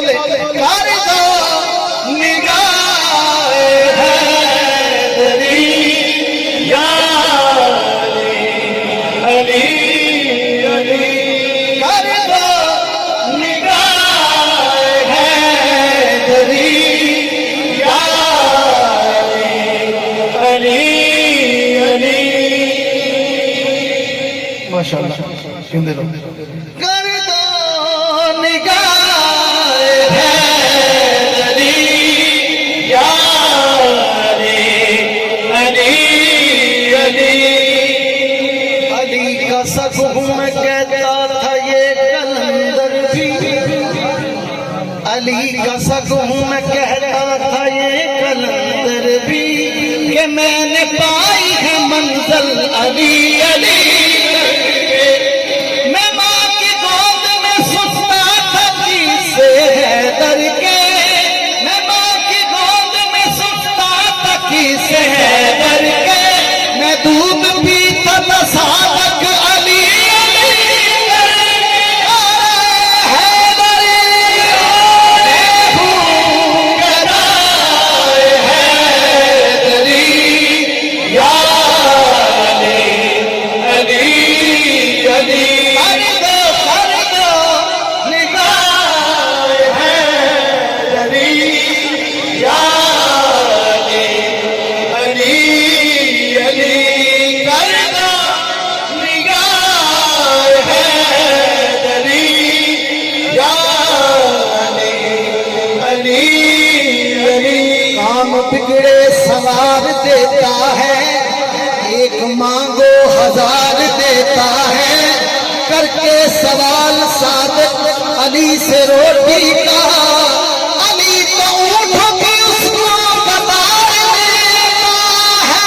بولے کر دو نگاہ حیدری یا علی علی کر دو نگاہ حیدری یا علی علی ماشاءاللہ کیوں دے رہا ہوں کر دو نگاہ حیدری یا علی علی علی علی کا سکوں میں کہتا تھا یہ کلندر بھی علی کا سکوں میں کہتا تھا یہ کلندر بھی کہ میں نے پائی ہے منزل علی علی دودھ پیتا تھا صادق علی علی حیدری میں ہوں گدائے حیدری یا علی علی علی کر دو نگاہ حیدری یا علی علی علی بگڑے سوار دیتا ہے ایک مانگو ہزار دیتا ہے کر کے سوال صادق علی سے روٹی کا علی تو اونٹوں کی اس کو قطار دیتا ہے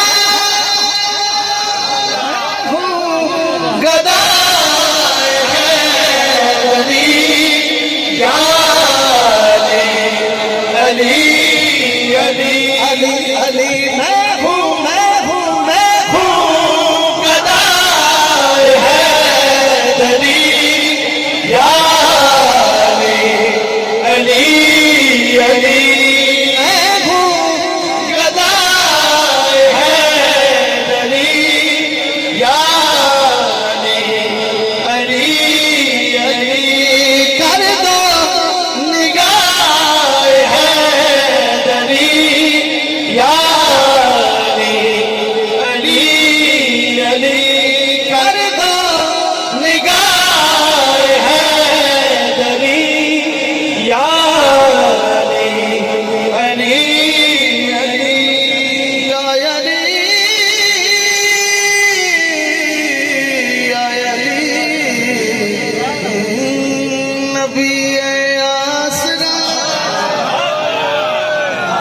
گدائے حیدری یا علی علی علی علی میں ہوں گدائے حیدری یا علی علی علی میں ہوں گدائے حیدری یا علی علی علی کر دو نگاہ حیدری یا علی علی علی